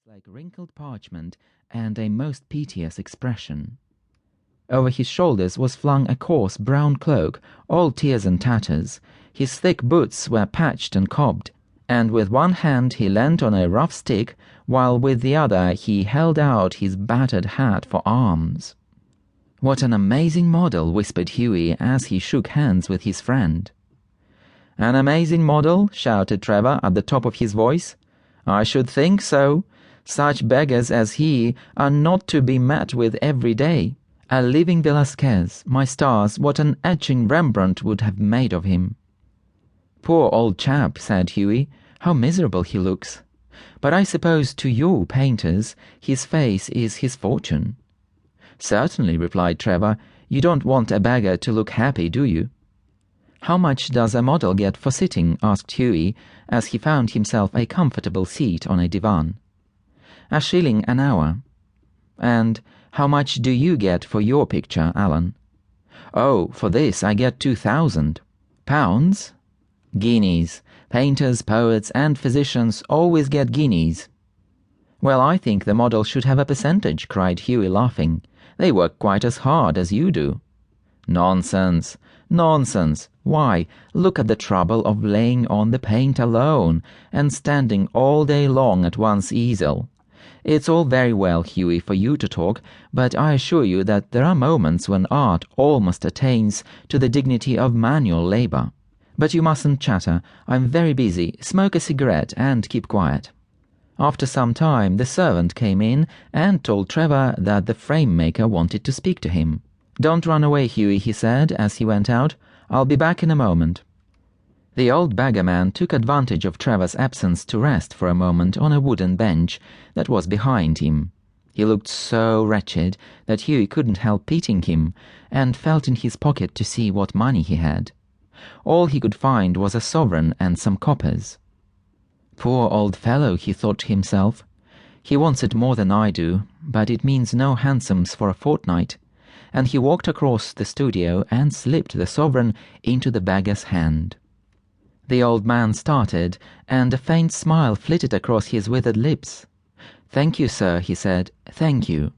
like wrinkled parchment and a most piteous expression. Over his shoulders was flung a coarse brown cloak, all tears and tatters. His thick boots were patched and cobbed, and with one hand he leant on a rough stick, while with the other he held out his battered hat for arms. "What an amazing model," whispered Hughie as he shook hands with his friend. "An amazing model?" shouted Trevor at the top of his voice. "I should think so. Such beggars as he are not to be met with every day. A living Velasquez, my stars, what an etching Rembrandt would have made of him." "Poor old chap," said Hughie, "how miserable he looks. But I suppose to you painters his face is his fortune." "Certainly," replied Trevor. "You don't want a beggar to look happy, do you?" "How much does a model get for sitting?" asked Hughie, as he found himself a comfortable seat on a divan. "A shilling an hour." "And how much do you get for your picture, Alan?" "Oh, for this I get 2,000. "Pounds?" "Guineas. Painters, poets, and physicians always get guineas." "Well, I think the model should have a percentage," cried Hughie, laughing. "They work quite as hard as you do." "Nonsense. Nonsense. Why, look at the trouble of laying on the paint alone, and standing all day long at one's easel. It's all very well, Hughie, for you to talk, but I assure you that there are moments when art almost attains to the dignity of manual labor. But you mustn't chatter. I'm very busy. Smoke a cigarette and keep quiet." After some time, the servant came in and told Trevor that the frame-maker wanted to speak to him. "Don't run away, Hughie," he said as he went out. "I'll be back in a moment." The old beggar-man took advantage of Trevor's absence to rest for a moment on a wooden bench that was behind him. He looked so wretched that Hughie couldn't help pitying him, and felt in his pocket to see what money he had. All he could find was a sovereign and some coppers. "Poor old fellow," he thought to himself. "He wants it more than I do, but it means no hansoms for a fortnight." And he walked across the studio and slipped the sovereign into the beggar's hand. The old man started, and a faint smile flitted across his withered lips. "Thank you, sir," he said. "Thank you."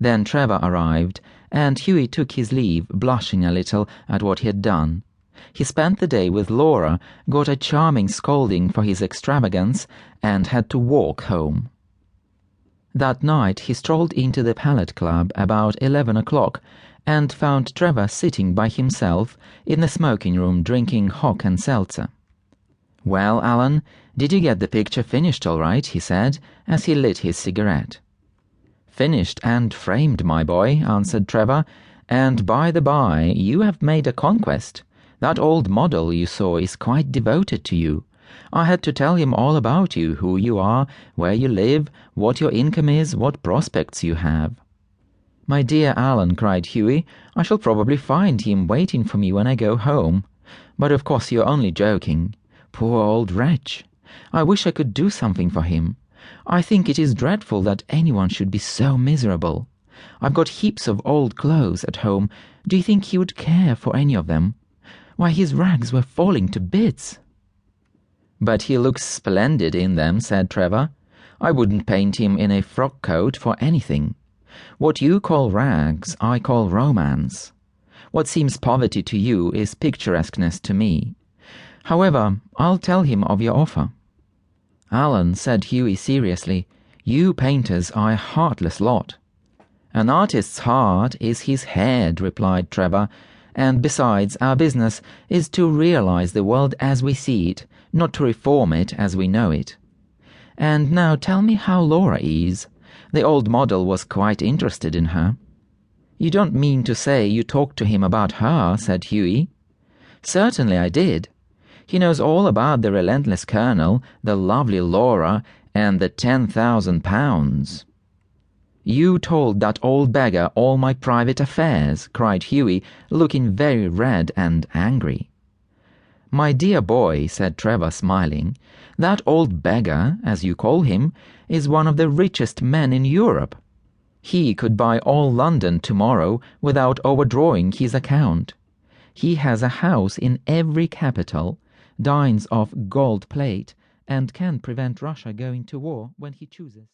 Then Trevor arrived, and Hughie took his leave, blushing a little at what he had done. He spent the day with Laura, got a charming scolding for his extravagance, and had to walk home. That night he strolled into the Palette Club about 11 o'clock, and found Trevor sitting by himself in the smoking-room drinking hock and seltzer. "Well, Alan, did you get the picture finished all right?" he said, as he lit his cigarette. "Finished and framed, my boy," answered Trevor. "And by the by, you have made a conquest. That old model you saw is quite devoted to you. I had to tell him all about you, who you are, where you live, what your income is, what prospects you have." "My dear Alan," cried Hughie, "I shall probably find him waiting for me when I go home. But of course you're only joking. Poor old wretch. I wish I could do something for him. I think it is dreadful that anyone should be so miserable. I've got heaps of old clothes at home. Do you think he would care for any of them? Why, his rags were falling to bits." "But he looks splendid in them," said Trevor. "I wouldn't paint him in a frock coat for anything. What you call rags, I call romance. What seems poverty to you is picturesqueness to me. However, I'll tell him of your offer." "Alan," said Hughie seriously, "you painters are a heartless lot." "An artist's heart is his head," replied Trevor, "and besides, our business is to realize the world as we see it, not to reform it as we know it. And now tell me how Laura is. The old model was quite interested in her." "You don't mean to say you talked to him about her?" said Hughie. "Certainly I did. He knows all about the relentless Colonel, the lovely Laura, and the £10,000. "You told that old beggar all my private affairs," cried Hughie, looking very red and angry. "My dear boy," said Trevor, smiling, "that old beggar, as you call him, is one of the richest men in Europe. He could buy all London tomorrow without overdrawing his account. He has a house in every capital, dines off gold plate, and can prevent Russia going to war when he chooses."